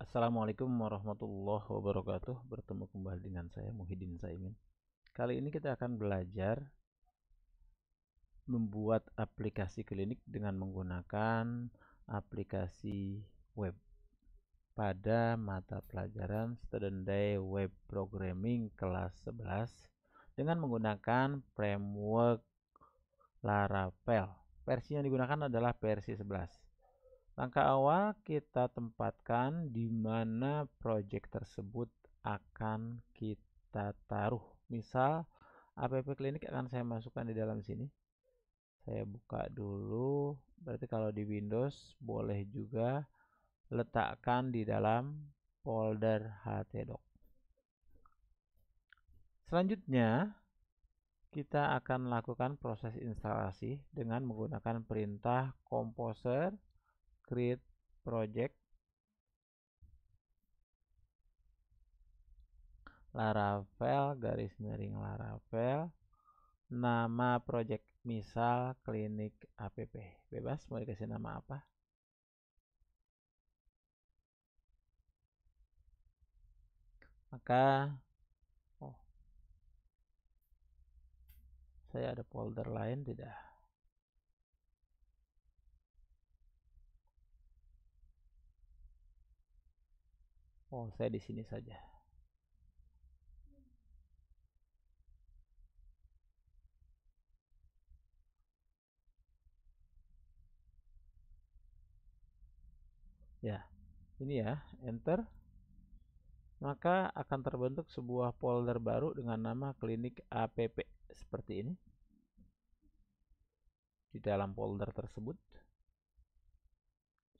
Assalamualaikum warahmatullahi wabarakatuh. Bertemu kembali dengan saya Muhyiddin Saimin. Kali ini kita akan belajar membuat aplikasi klinik dengan menggunakan aplikasi web pada mata pelajaran Student Day Web Programming kelas 11 dengan menggunakan framework Laravel. Versi yang digunakan adalah versi 11. Langkah awal kita tempatkan di mana proyek tersebut akan kita taruh. Misal app klinik akan saya masukkan di dalam sini. Saya buka dulu. Berarti kalau di Windows boleh juga letakkan di dalam folder htdoc. Selanjutnya kita akan lakukan proses instalasi dengan menggunakan perintah composer create project Laravel garis miring Laravel, nama project misal klinik app, bebas mau dikasih nama apa. Maka saya ada folder lain tidak? Saya di sini saja. Ya, ini ya, enter. Maka akan terbentuk sebuah folder baru dengan nama klinik app seperti ini. Di dalam folder tersebut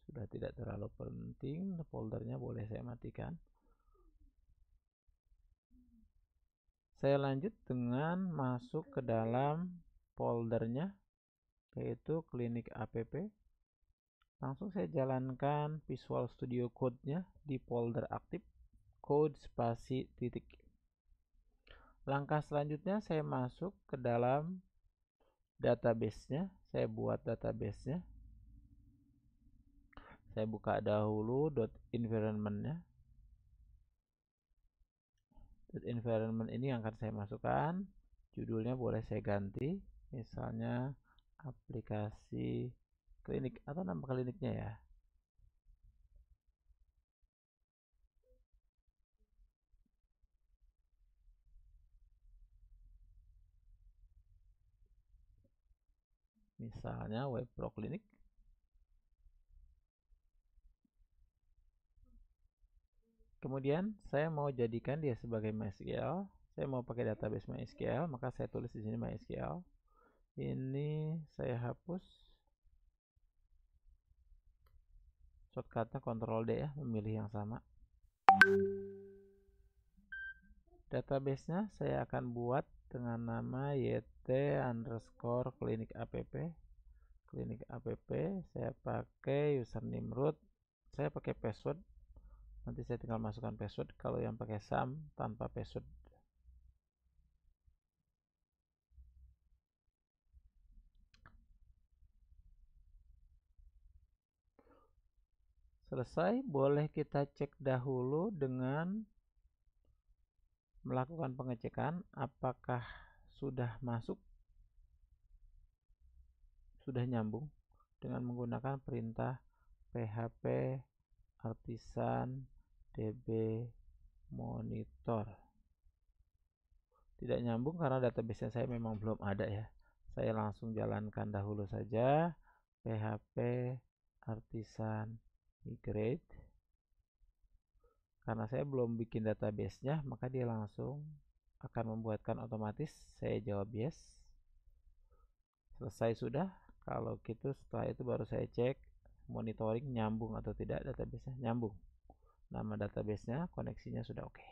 sudah tidak terlalu penting, foldernya boleh saya matikan. Saya lanjut dengan masuk ke dalam foldernya, yaitu klinik app. Langsung saya jalankan Visual Studio Code-nya di folder aktif, code spasi titik. Langkah selanjutnya saya masuk ke dalam database-nya, saya buat database-nya. Saya buka dahulu .environment-nya. Environment ini yang akan saya masukkan, judulnya boleh saya ganti, misalnya aplikasi klinik atau nama kliniknya ya. Misalnya Web Pro Clinic. Kemudian saya mau jadikan dia sebagai MySQL. Saya mau pakai database MySQL, maka saya tulis di sini MySQL. Ini saya hapus. Shortcutnya Ctrl D ya, memilih yang sama. Database-nya saya akan buat dengan nama yt_klinik app. Klinik app, saya pakai username root, saya pakai password. Nanti saya tinggal masukkan password. Kalau yang pakai sum tanpa password. Selesai, boleh kita cek dahulu dengan melakukan pengecekan apakah sudah masuk, sudah nyambung dengan menggunakan perintah php artisan db monitor. Tidak nyambung karena database saya memang belum ada ya. Saya langsung jalankan dahulu saja php artisan migrate. Karena saya belum bikin database-nya, maka dia langsung akan membuatkan otomatis. Saya jawab yes. Selesai sudah. Kalau gitu setelah itu baru saya cek monitoring nyambung atau tidak database-nya. Nyambung. Nama database-nya, koneksinya sudah oke.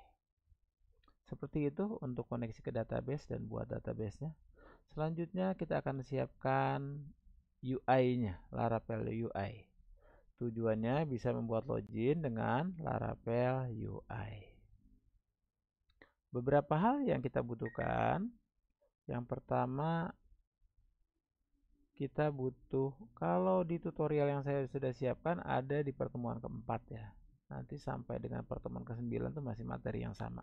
Seperti itu untuk koneksi ke database dan buat database-nya. Selanjutnya kita akan siapkan UI-nya, Laravel UI. Tujuannya bisa membuat login dengan Laravel UI. Beberapa hal yang kita butuhkan. Yang pertama, kita butuh, kalau di tutorial yang saya sudah siapkan ada di pertemuan keempat ya. Nanti sampai dengan pertemuan ke-9 itu masih materi yang sama.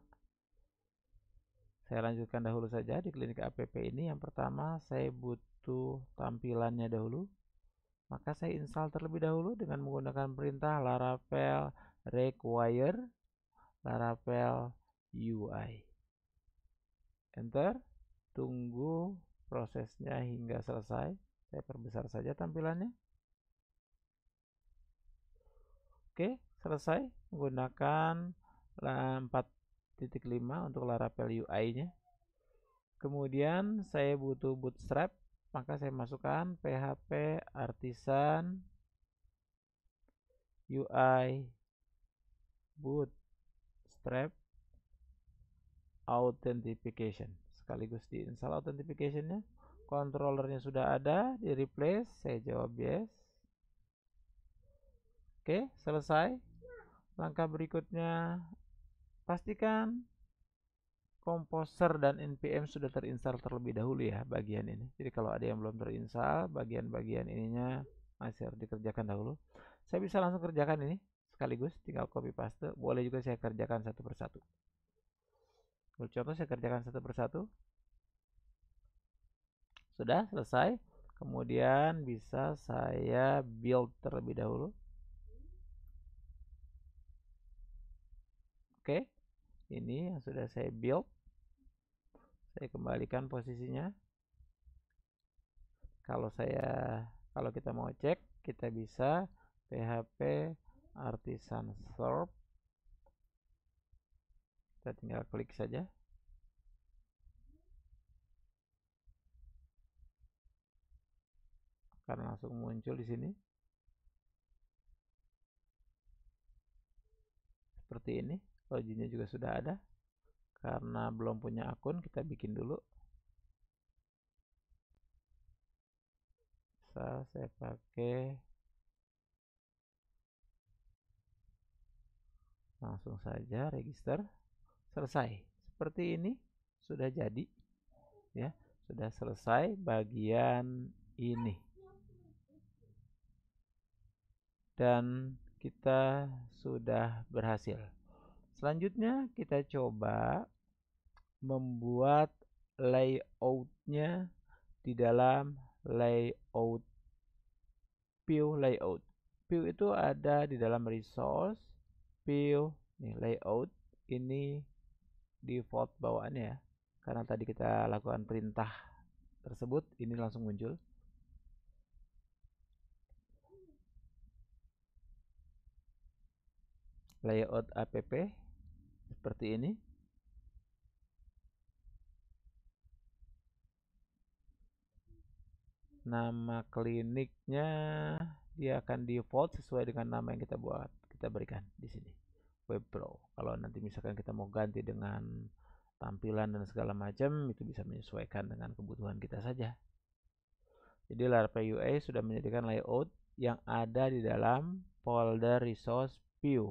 Saya lanjutkan dahulu saja di klinik app ini. Yang pertama saya butuh tampilannya dahulu. Maka saya install terlebih dahulu dengan menggunakan perintah laravel require laravel UI. Enter. Tunggu prosesnya hingga selesai. Saya perbesar saja tampilannya. Oke, selesai menggunakan 4.5 untuk Laravel UI-nya. Kemudian saya butuh bootstrap, maka saya masukkan php artisan UI bootstrap authentication. Sekaligus diinstal authentication-nya. Controllernya sudah ada, di replace, saya jawab yes. Oke, selesai. Langkah berikutnya, pastikan Composer dan npm sudah terinstall terlebih dahulu ya bagian ini. Jadi kalau ada yang belum terinstall, bagian-bagian ininya masih harus dikerjakan dahulu. Saya bisa langsung kerjakan ini sekaligus, tinggal copy paste. Boleh juga saya kerjakan satu persatu. Contoh saya kerjakan satu persatu. Sudah selesai. Kemudian bisa saya build terlebih dahulu. Oke, ini yang sudah saya build. Saya kembalikan posisinya. Kalau kita mau cek, kita bisa php artisan serve. Kita tinggal klik saja. Akan langsung muncul di sini. Seperti ini. Loginnya juga sudah ada. Karena belum punya akun, kita bikin dulu. Saya pakai langsung saja register. Selesai. Seperti ini sudah jadi ya. Sudah selesai bagian ini. Dan kita sudah berhasil. Selanjutnya kita coba membuat layoutnya di dalam layout view layout. View itu ada di dalam resource view nih, layout ini default bawaannya ya. Karena tadi kita lakukan perintah tersebut, ini langsung muncul. Layout app seperti ini. Nama kliniknya dia akan default sesuai dengan nama yang kita buat, kita berikan di sini. Web Pro. Kalau nanti misalkan kita mau ganti dengan tampilan dan segala macam, itu bisa menyesuaikan dengan kebutuhan kita saja. Jadi Laravel UI sudah menyediakan layout yang ada di dalam folder resource view.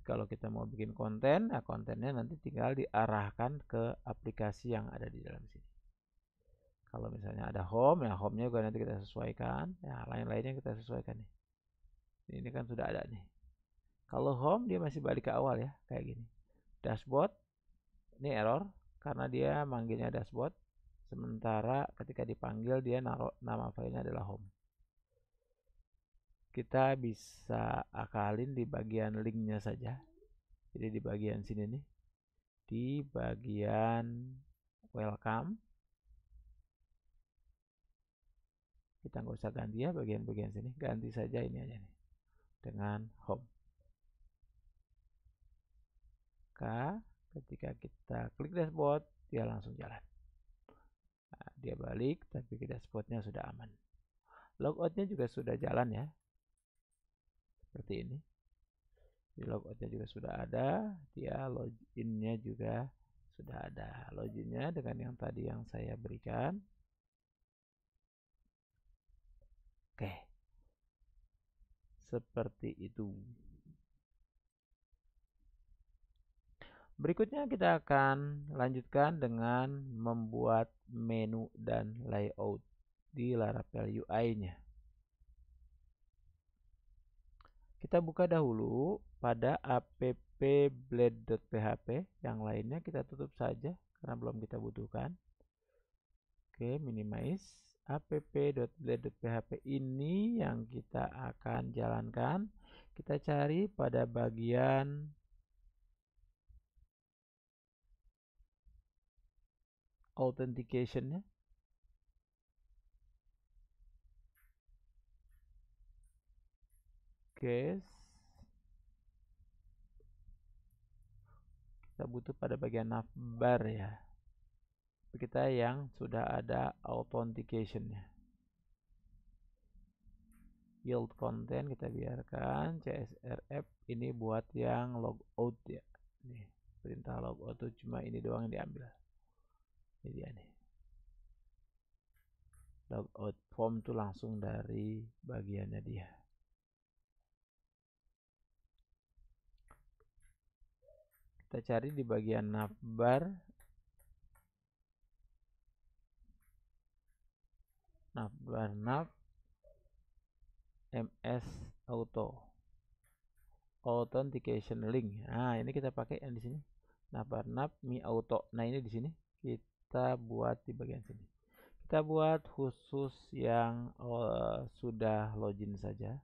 Kalau kita mau bikin konten, nah kontennya nanti tinggal diarahkan ke aplikasi yang ada di dalam sini. Kalau misalnya ada home, ya home-nya juga nanti kita sesuaikan. Ya, lain-lainnya kita sesuaikan nih. Ini kan sudah ada nih. Kalau home dia masih balik ke awal ya, kayak gini. Dashboard, ini error karena dia manggilnya dashboard. Sementara ketika dipanggil dia naruh nama filenya adalah home. Kita bisa akalin di bagian linknya saja. Jadi di bagian sini nih, di bagian welcome, kita nggak usah ganti ya bagian-bagian sini, ganti saja ini aja nih dengan home. Maka ketika kita klik dashboard, dia langsung jalan. Nah, dia balik, tapi dashboardnya sudah aman. Logoutnya juga sudah jalan ya, seperti ini. Di logoutnya juga sudah ada, dia loginnya juga sudah ada. Loginnya dengan yang tadi yang saya berikan. Oke, seperti itu. Berikutnya kita akan lanjutkan dengan membuat menu dan layout di Laravel UI-nya. Kita buka dahulu pada app.blade.php, yang lainnya kita tutup saja karena belum kita butuhkan. Oke, minimize. app.blade.php ini yang kita akan jalankan. Kita cari pada bagian authentication-nya. Oke, kita butuh pada bagian navbar ya. Kita yang sudah ada authentication-nya. Yield content kita biarkan. CSRF ini buat yang logout ya. Nih, perintah logout itu cuma ini doang yang diambil. Jadi nih. Logout form tuh langsung dari bagiannya dia. Kita cari di bagian navbar. Navbar nav ms auto authentication link. Nah, ini kita pakai yang di sini. Navbar nav mi auto. Nah, ini di sini kita buat di bagian sini. Kita buat khusus yang sudah login saja.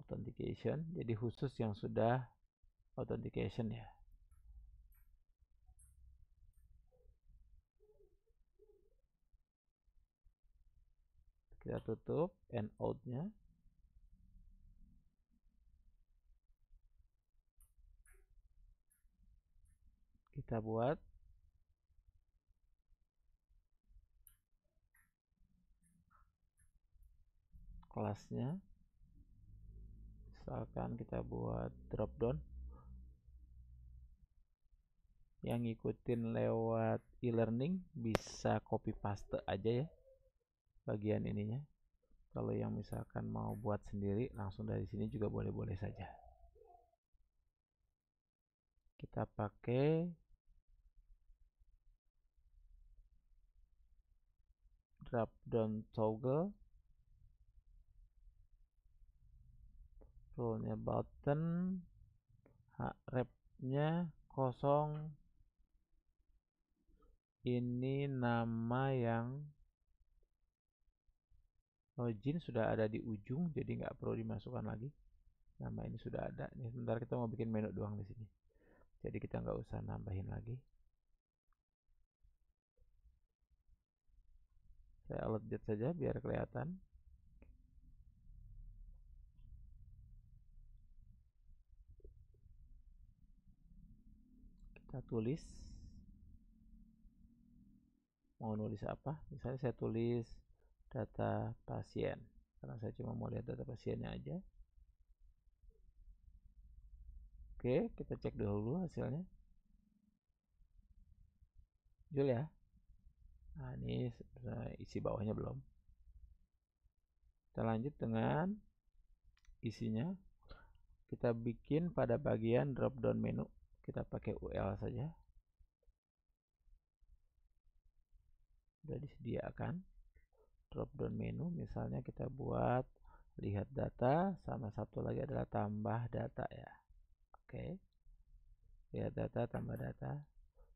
Authentication. Jadi khusus yang sudah authentication ya. Kita tutup and out-nya. Kita buat kelasnya. Misalkan kita buat drop down. Yang ngikutin lewat e-learning bisa copy paste aja ya bagian ininya. Kalau yang misalkan mau buat sendiri langsung dari sini juga boleh-boleh saja. Kita pakai drop down toggle, rule-nya button, href-nya kosong. Ini nama yang login sudah ada di ujung, jadi nggak perlu dimasukkan lagi. Nama ini sudah ada. Nih, sebentar kita mau bikin menu doang di sini. Jadi kita nggak usah nambahin lagi. Saya update saja biar kelihatan. Kita tulis. Mau nulis apa? Misalnya saya tulis data pasien. Karena saya cuma mau lihat data pasiennya aja. Oke, kita cek dulu hasilnya. Jul ya. Nah, ini isi bawahnya belum. Kita lanjut dengan isinya. Kita bikin pada bagian drop down menu. Kita pakai UL saja. Sudah disediakan drop down menu, misalnya kita buat lihat data, sama satu lagi adalah tambah data ya. Oke, lihat data, tambah data.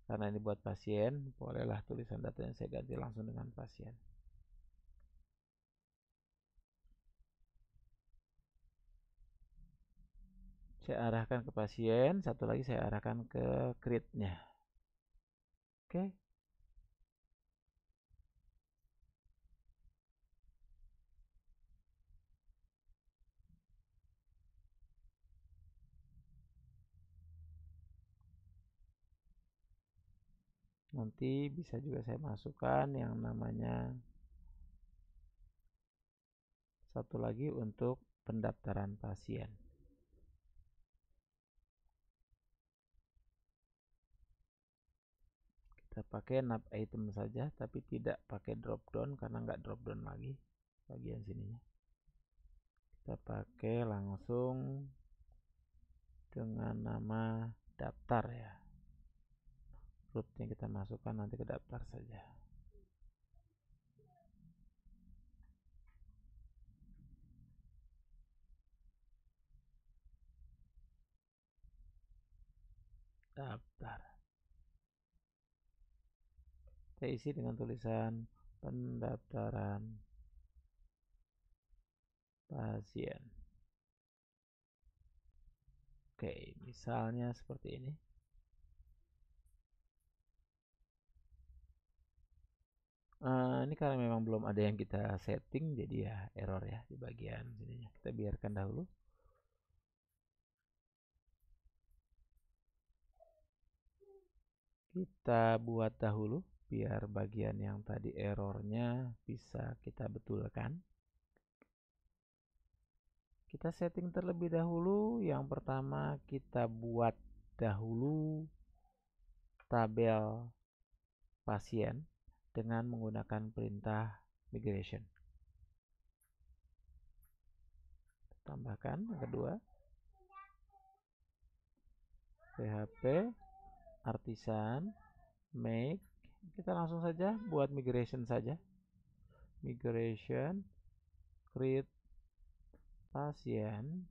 Karena ini buat pasien, bolehlah tulisan datanya saya ganti langsung dengan pasien. Saya arahkan ke pasien, satu lagi saya arahkan ke create-nya. Oke. Nanti bisa juga saya masukkan yang namanya satu lagi untuk pendaftaran pasien. Kita pakai nav item saja, tapi tidak pakai drop down karena nggak drop down lagi bagian sininya. Kita pakai langsung dengan nama daftar ya. Rootnya kita masukkan nanti ke daftar saja. daftar. Kita isi dengan tulisan pendaftaran pasien. Oke, misalnya seperti ini. Ini karena memang belum ada yang kita setting, jadi ya error ya di bagian sininya. Kita biarkan dahulu. Kita buat dahulu biar bagian yang tadi errornya bisa kita betulkan. Kita setting terlebih dahulu. Yang pertama kita buat dahulu tabel pasien dengan menggunakan perintah migration. Tambahkan yang kedua, php artisan make. Kita langsung saja buat migration saja. Migration create pasien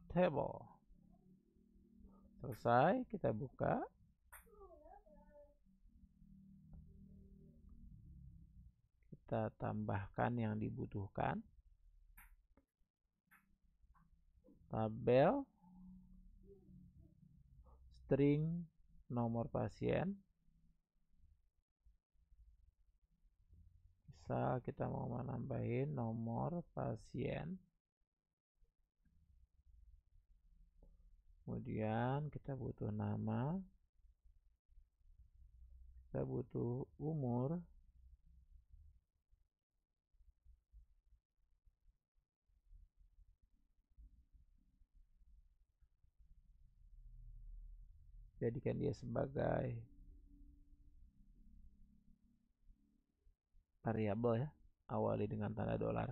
table. Selesai, kita buka. Kita tambahkan yang dibutuhkan. Tabel string nomor pasien. Misal kita mau menambahin nomor pasien. Kemudian kita butuh nama. Kita butuh umur. Jadikan dia sebagai variabel ya, awali dengan tanda $.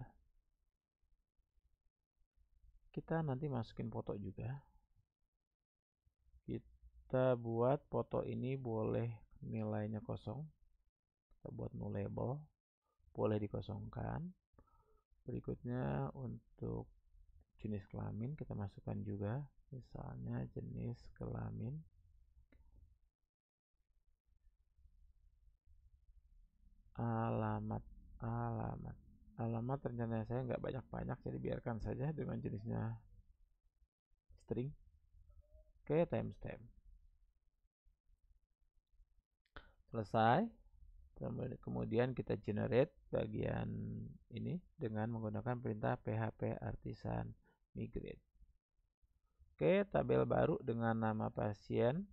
Kita nanti masukin foto juga. Kita buat foto ini boleh nilainya kosong. Kita buat nullable, boleh dikosongkan. Berikutnya untuk jenis kelamin kita masukkan juga, misalnya jenis kelamin. Alamat rencananya saya nggak banyak-banyak, jadi biarkan saja dengan jenisnya string. Oke, timestamp. Selesai. Kemudian kita generate bagian ini dengan menggunakan perintah php artisan migrate. Oke, tabel baru dengan nama pasien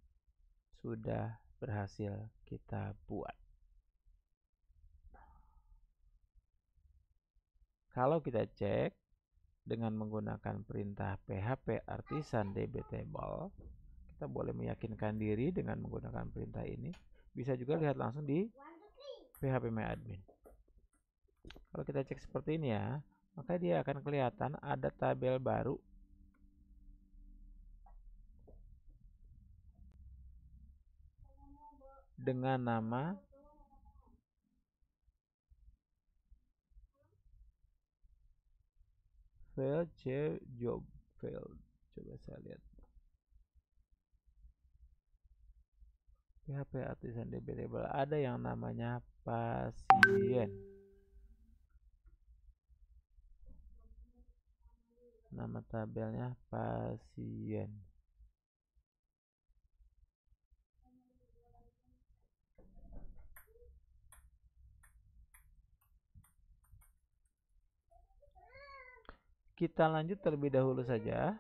sudah berhasil kita buat. Kalau kita cek dengan menggunakan perintah php artisan dbtable, kita boleh meyakinkan diri dengan menggunakan perintah ini. Bisa juga lihat langsung di phpMyAdmin. Kalau kita cek seperti ini ya, maka dia akan kelihatan ada tabel baru dengan nama file job file. Coba saya lihat. PHP artisan dbtable ada yang namanya pasien. Nama tabelnya pasien. Kita lanjut terlebih dahulu saja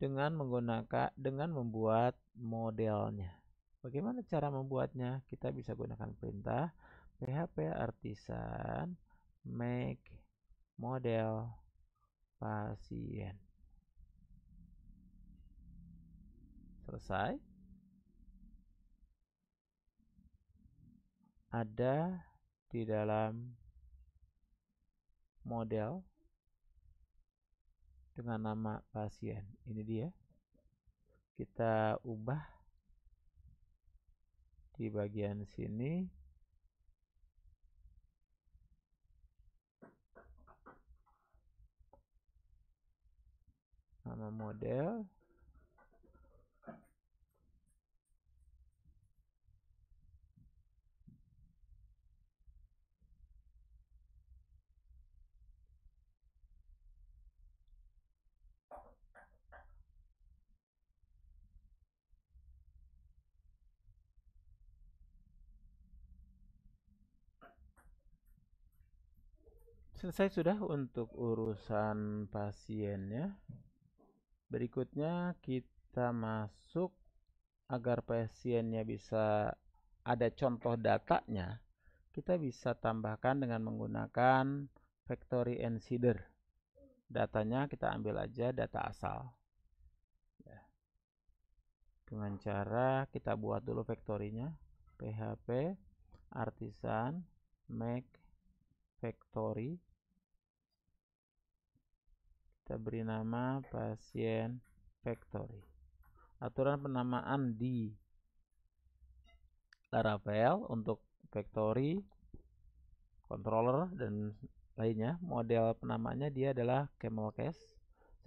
dengan membuat modelnya. Bagaimana cara membuatnya? Kita bisa gunakan perintah php artisan make model pasien. Selesai. Ada di dalam model dengan nama pasien. Ini dia. Kita ubah di bagian sini. Nama model. Selesai sudah untuk urusan pasiennya. Berikutnya kita masuk agar pasiennya bisa ada contoh datanya. Kita bisa tambahkan dengan menggunakan factory and seeder. Datanya kita ambil aja data asal. Dengan cara kita buat dulu factory-nya. PHP artisan make factory. Kita beri nama pasien factory. Aturan penamaan di Laravel untuk factory, controller, dan lainnya. Model penamaannya dia adalah camel case.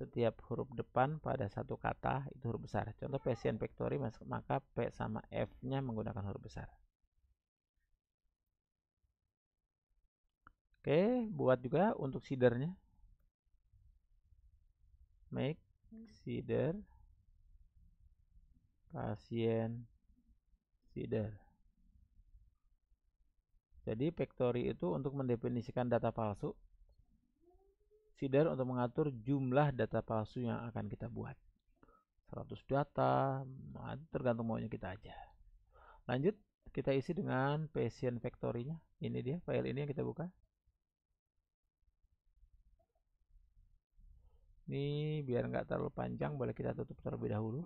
Setiap huruf depan pada satu kata itu huruf besar. Contoh pasien factory, maka P sama F-nya menggunakan huruf besar. Oke, buat juga untuk seedernya. Make seeder pasien seeder. Jadi factory itu untuk mendefinisikan data palsu. Seeder untuk mengatur jumlah data palsu yang akan kita buat. 100 data, tergantung maunya kita aja. Lanjut, kita isi dengan patient factory-nya. Ini dia file ini yang kita buka. Ini biar nggak terlalu panjang, boleh kita tutup terlebih dahulu.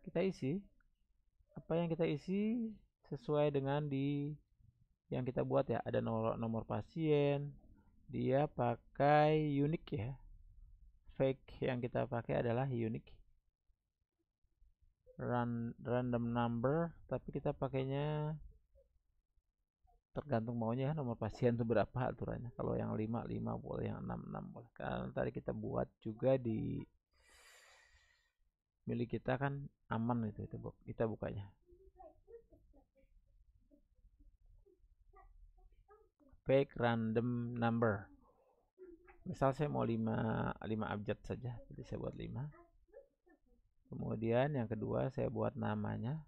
Kita isi apa yang kita isi sesuai dengan di yang kita buat ya. Ada nomor pasien, dia pakai unique ya. Fake yang kita pakai adalah unique. Random number, tapi kita pakainya tergantung maunya ya, nomor pasien itu berapa aturannya. Kalau yang 5 boleh, yang 6 boleh. Karena tadi kita buat juga di milik kita kan aman itu kita bukanya. Fake random number. Misal saya mau 5 abjad saja, jadi saya buat 5. Kemudian yang kedua saya buat namanya.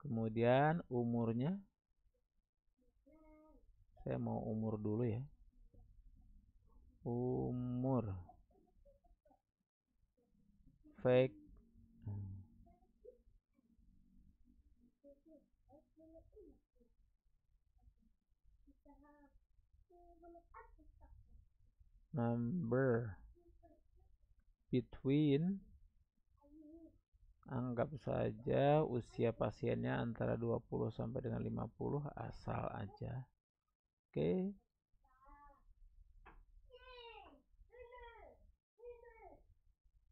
Kemudian umurnya. Saya mau umur dulu ya. Umur. Fake. Number between, anggap saja usia pasiennya antara 20 sampai dengan 50, asal aja. Oke.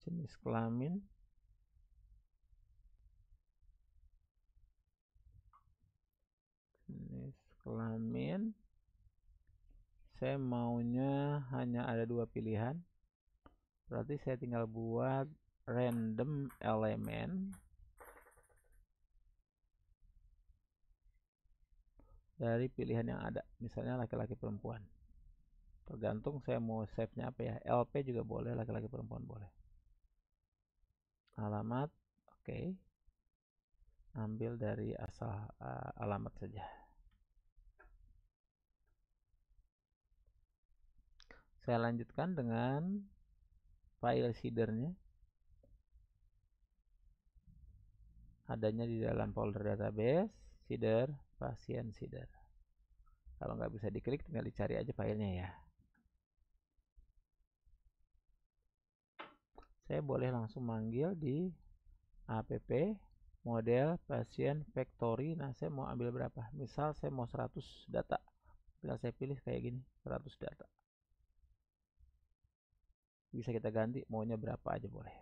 Jenis kelamin. Jenis kelamin. Saya maunya hanya ada 2 pilihan. Berarti saya tinggal buat random elemen dari pilihan yang ada. Misalnya laki-laki perempuan. Tergantung saya mau save-nya apa ya. LP juga boleh, laki-laki perempuan boleh. Alamat, oke. Ambil dari asal alamat saja. Saya lanjutkan dengan file seedernya. Adanya di dalam folder database, seeder, pasien seeder. Kalau nggak bisa diklik, tinggal dicari aja filenya ya. Saya boleh langsung manggil di app model pasien factory. Nah, saya mau ambil berapa? Misal saya mau 100 data. Tinggal saya pilih kayak gini, 100 data. Bisa kita ganti, maunya berapa aja boleh.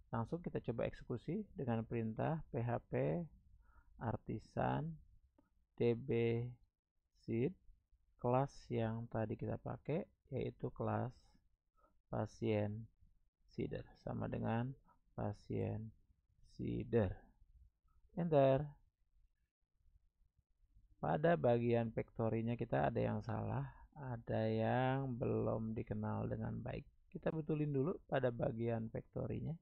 Langsung kita coba eksekusi dengan perintah php artisan db seed, kelas yang tadi kita pakai yaitu kelas pasien seeder, sama dengan pasien seeder. Enter. Pada bagian factory-nya kita ada yang salah, ada yang belum dikenal dengan baik. Kita betulin dulu pada bagian factory-nya.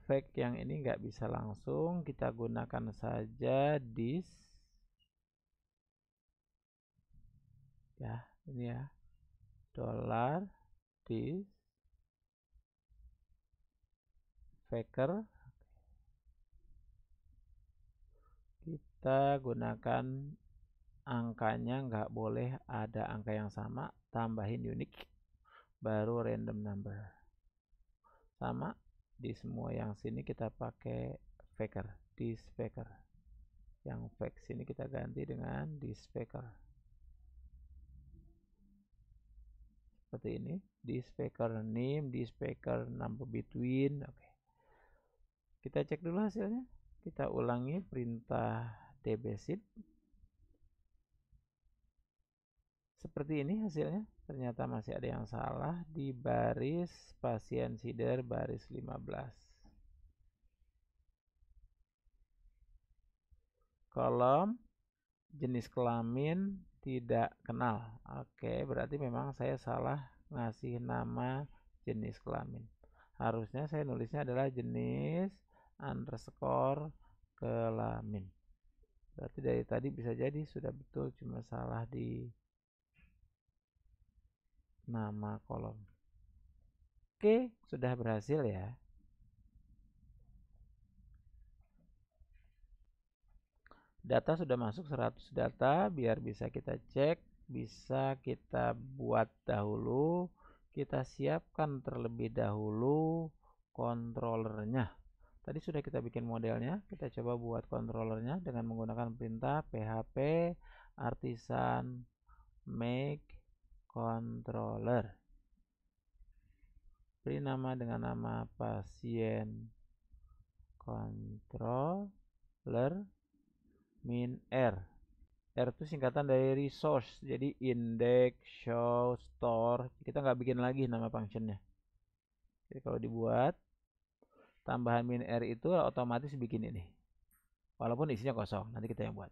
fake yang ini nggak bisa langsung, kita gunakan saja this ya, ini ya, dollar this faker. Kita gunakan angkanya, nggak boleh ada angka yang sama, tambahin unique, baru random number. Sama di semua yang sini kita pakai faker, this faker. Yang fake sini kita ganti dengan this faker. Seperti ini, this faker name, this faker number between. Oke. Kita cek dulu hasilnya. Kita ulangi perintah dbSheet. Seperti ini hasilnya. Ternyata masih ada yang salah di baris pasien sider baris 15. Kolom jenis kelamin tidak kenal. Oke, berarti memang saya salah ngasih nama jenis kelamin. Harusnya saya nulisnya adalah jenis underscore kelamin. Berarti dari tadi bisa jadi sudah betul, cuma salah di nama kolom. Oke, sudah berhasil ya. Data sudah masuk 100 data, biar bisa kita cek, bisa kita buat dahulu. Kita siapkan terlebih dahulu controllernya. Tadi sudah kita bikin modelnya, kita coba buat controllernya dengan menggunakan perintah php artisan make controller. Beri nama dengan nama pasien controller min R. R itu singkatan dari resource, jadi index, show, store. Kita nggak bikin lagi nama functionnya. Jadi kalau dibuat tambahan min R itu otomatis bikin ini, walaupun isinya kosong. Nanti kita yang buat.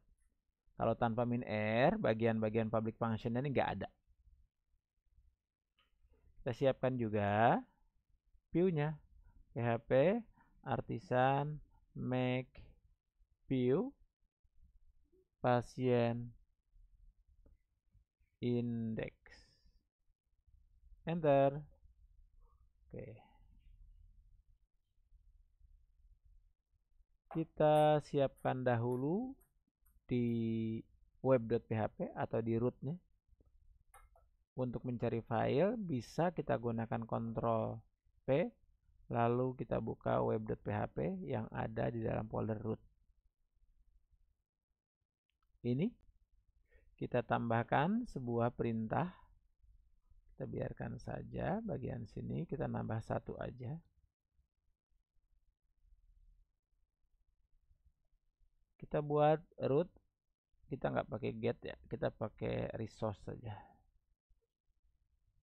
Kalau tanpa min R, bagian-bagian public functionnya ini nggak ada. Kita siapkan juga view-nya, php artisan make view pasien index. Enter. Oke. Kita siapkan dahulu di web.php atau di rootnya. Untuk mencari file bisa kita gunakan Ctrl P, lalu kita buka web.php yang ada di dalam folder root. Ini kita tambahkan sebuah perintah. Kita biarkan saja bagian sini, kita nambah satu aja. Kita buat root, kita nggak pakai get ya, kita pakai resource saja.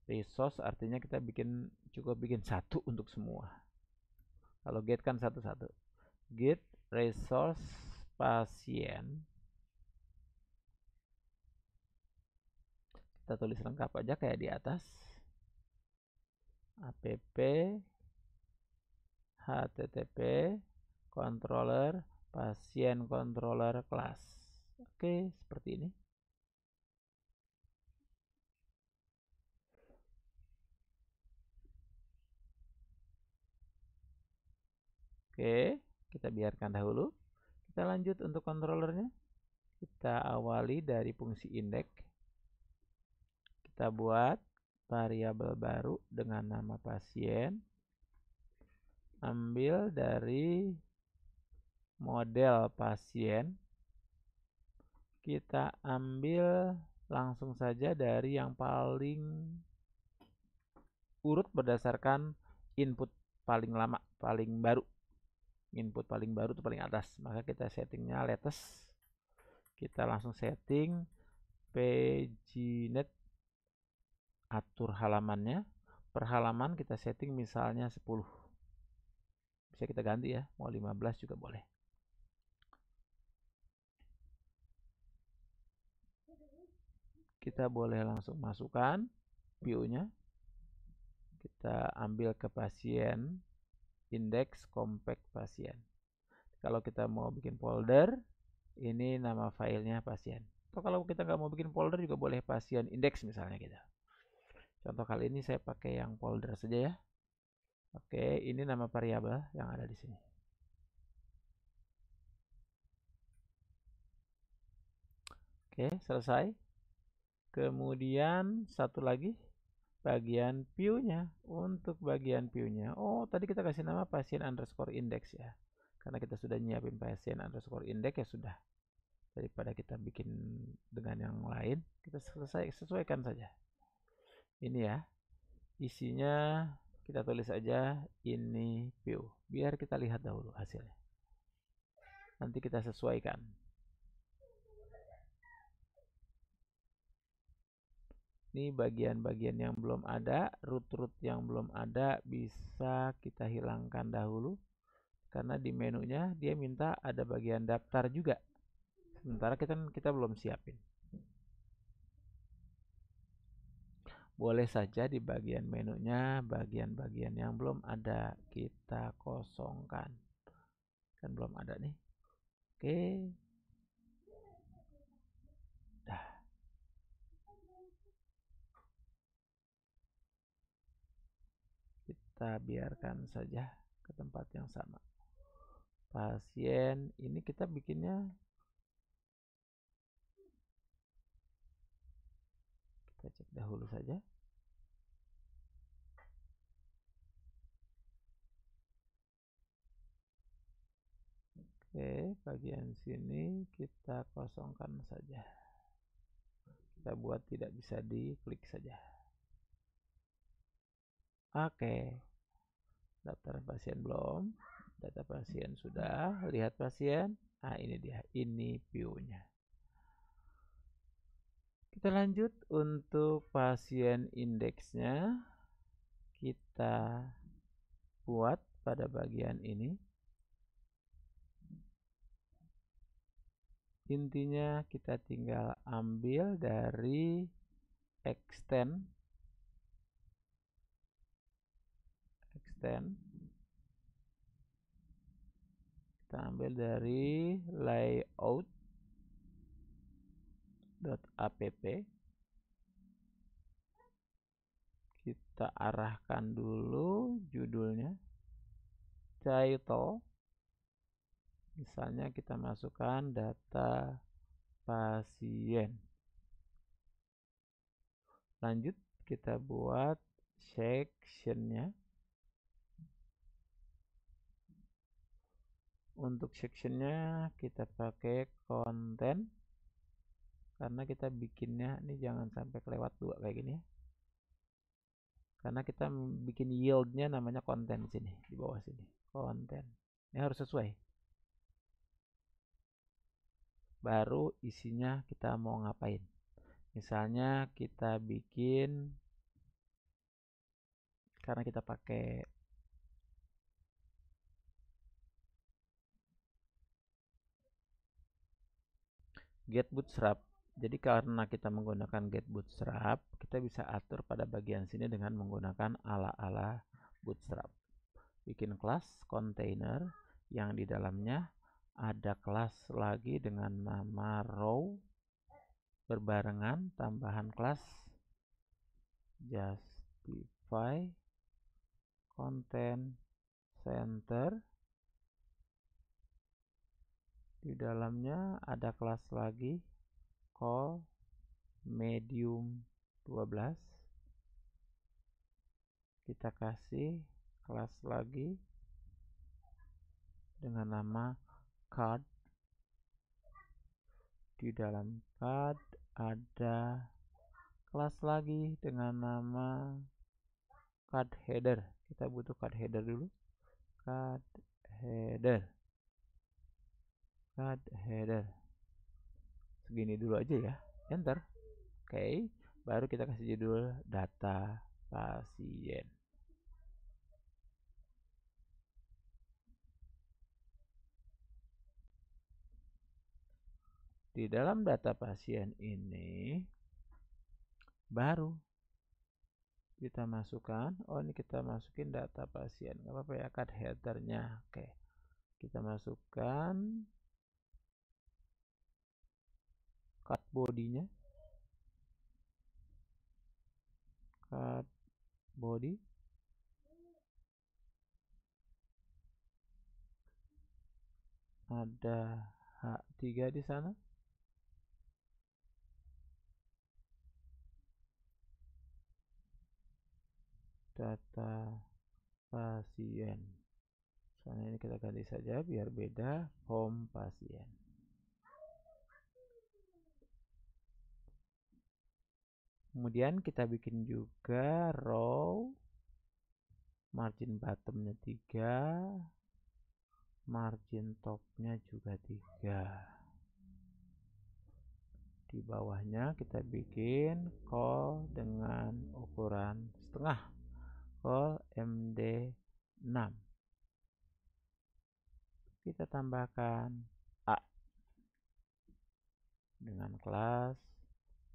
Resource artinya kita cukup bikin satu untuk semua. Kalau get kan satu-satu. Get resource pasien. Kita tulis lengkap aja kayak di atas. App http controller pasien controller class. Oke, seperti ini. Oke, kita biarkan dahulu. Kita lanjut untuk controllernya. Kita awali dari fungsi index. Kita buat variabel baru dengan nama pasien. Ambil dari model pasien. Kita ambil langsung saja dari yang paling urut berdasarkan input paling lama, paling baru. Input paling baru itu paling atas. Maka kita settingnya latest. Kita langsung setting paginet, atur halamannya. Per halaman kita setting misalnya 10. Bisa kita ganti ya, mau 15 juga boleh. Kita boleh langsung masukkan view-nya. Kita ambil ke pasien indeks compact pasien. Kalau kita mau bikin folder, ini nama filenya pasien. Atau kalau kita nggak mau bikin folder juga boleh pasien indeks misalnya gitu. Contoh kali ini saya pakai yang folder saja ya. Oke, ini nama variabel yang ada di sini. Oke, selesai. Kemudian satu lagi bagian view-nya. Untuk bagian view-nya, oh tadi kita kasih nama pasien underscore index ya. Karena kita sudah nyiapin pasien underscore index ya sudah. Daripada kita bikin dengan yang lain, kita sesuaikan saja. Ini ya, isinya kita tulis aja ini view. Biar kita lihat dahulu hasilnya. Nanti kita sesuaikan. Ini bagian-bagian yang belum ada, root yang belum ada bisa kita hilangkan dahulu. Karena di menunya dia minta ada bagian daftar juga. Sementara kita belum siapin. Boleh saja di bagian menunya, bagian-bagian yang belum ada kita kosongkan. Kan belum ada nih. Oke. Dah. Kita biarkan saja ke tempat yang sama. Pasien ini kita bikinnya, kita cek dahulu saja. Oke, bagian sini kita kosongkan saja. Kita buat tidak bisa diklik saja. Oke. Daftar pasien belum. Data pasien sudah. Lihat pasien. Nah, ini dia. Ini view-nya. Kita lanjut untuk pasien indeksnya. Kita buat pada bagian ini. Intinya kita tinggal ambil dari extend kita ambil dari layout.app, kita arahkan dulu judulnya, title, misalnya kita masukkan data pasien. Lanjut kita buat sectionnya. Untuk sectionnya kita pakai konten, karena kita bikinnya ini jangan sampai kelewat dua kayak gini ya. Karena kita bikin yieldnya namanya konten sini di bawah sini, konten. Ini harus sesuai. Baru isinya kita mau ngapain. Misalnya kita bikin, karena kita pakai get bootstrap. Jadi karena kita menggunakan get bootstrap, kita bisa atur pada bagian sini dengan menggunakan ala-ala bootstrap. Bikin kelas container yang di dalamnya ada kelas lagi dengan nama row berbarengan tambahan kelas justify content center. Di dalamnya ada kelas lagi call medium 12. Kita kasih kelas lagi dengan nama card. Di dalam card ada kelas lagi dengan nama card header. Kita butuh card header dulu. Card header. Segini dulu aja ya. Enter. Oke. Baru kita kasih judul data pasien. Di dalam data pasien ini baru kita masukkan. Oh, ini kita masukin data pasien, nggak apa-apa ya, card headernya. Oke, kita masukkan card bodinya, card body, ada H3 di sana. Data pasien. Soalnya ini kita ganti saja biar beda, home pasien. Kemudian kita bikin juga row, margin bottomnya 3, margin topnya juga 3. Di bawahnya kita bikin call dengan ukuran setengah, call MD6. Kita tambahkan A dengan kelas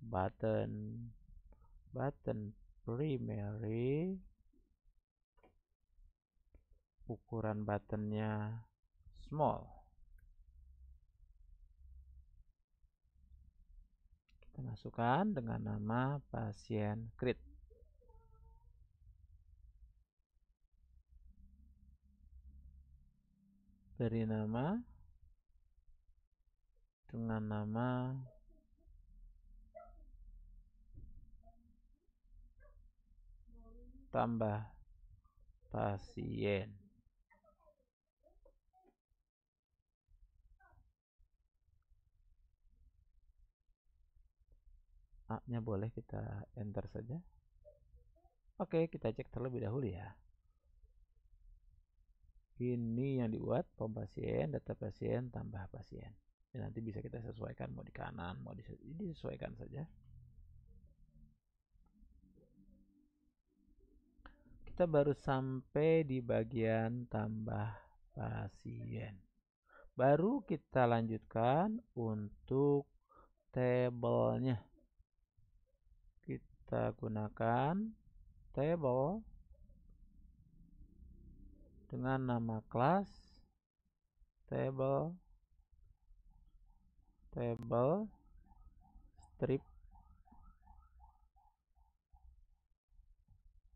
button primary, ukuran buttonnya small. Kita masukkan dengan nama pasien create. Beri nama dengan nama tambah pasien. A-nya boleh kita enter saja. Oke, kita cek terlebih dahulu ya. Ini yang dibuat form pasien, data pasien, tambah pasien. Dan nanti bisa kita sesuaikan, mau di kanan, mau disesuaikan saja. Kita baru sampai di bagian tambah pasien. Baru kita lanjutkan untuk tabelnya. Kita gunakan table dengan nama kelas table strip,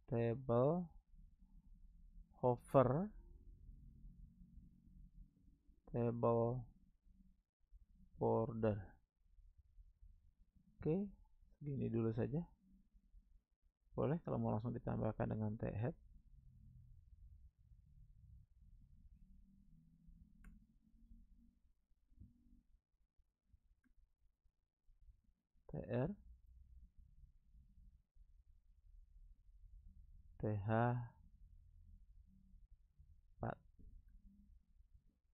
table hover, table border. Oke, segini dulu saja. Boleh kalau mau langsung ditambahkan dengan T-head. TR, TH 4.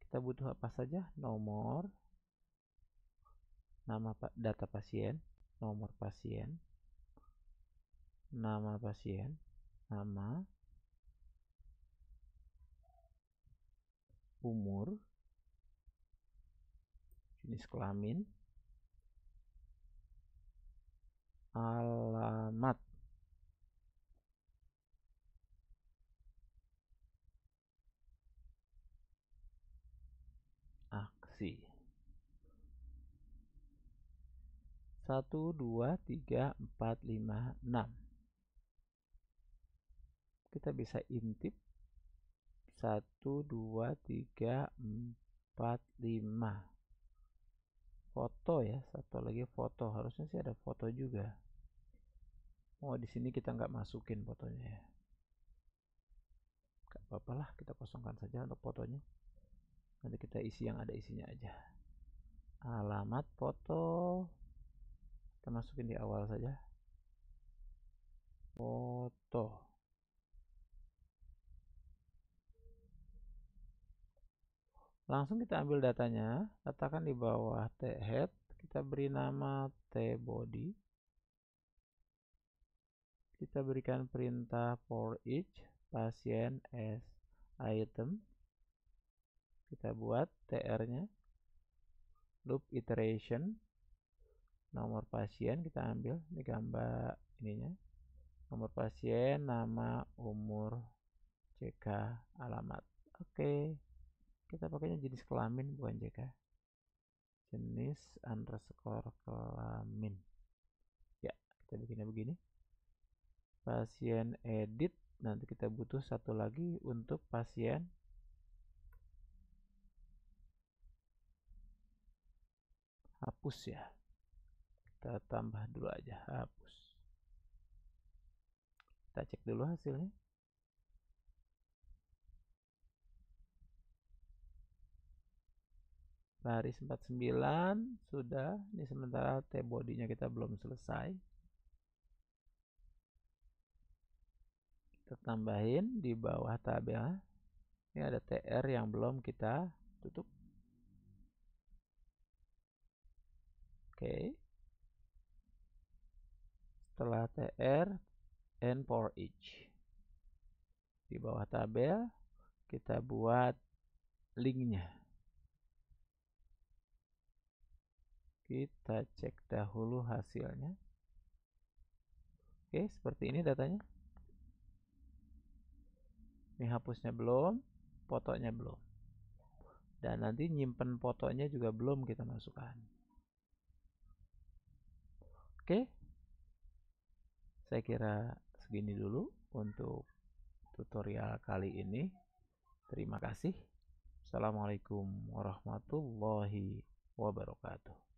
Kita butuh apa saja? Nomor, nama data pasien, nomor pasien, nama pasien, nama, umur, jenis kelamin, alamat, aksi. 1, 2, 3, 4, 5, 6. Kita bisa intip 1, 2, 3, 4, 5. Foto ya, satu lagi foto. Harusnya sih ada foto juga. Oh, di sini kita nggak masukin fotonya ya. Gak apa-apa lah, kita kosongkan saja untuk fotonya. Nanti kita isi yang ada isinya aja. Alamat foto kita masukin di awal saja. Foto. Langsung kita ambil datanya, letakkan di bawah T-head, kita beri nama T-body. Kita berikan perintah for each patient as item. Kita buat TR-nya, loop iteration, nomor pasien kita ambil, ini gambar ininya, Nomor pasien, nama, umur, CK, alamat. Oke, kita pakainya jenis kelamin bukan CK. Jenis underscore kelamin. Ya, kita bikinnya begini. Pasien edit, nanti kita butuh satu lagi untuk pasien hapus ya. Kita tambah dulu aja hapus. Kita cek dulu hasilnya. Baris 49 sudah. Ini sementara T-body-nya kita belum selesai. Kita tambahin di bawah tabel. Ini ada TR yang belum kita tutup. Oke. Setelah TR, and for each. Di bawah tabel kita buat linknya. Kita cek dahulu hasilnya. Oke, seperti ini datanya. Ini hapusnya belum, fotonya belum. Dan nanti nyimpen fotonya juga belum kita masukkan. Oke. Saya kira segini dulu untuk tutorial kali ini. Terima kasih. Assalamualaikum warahmatullahi wabarakatuh.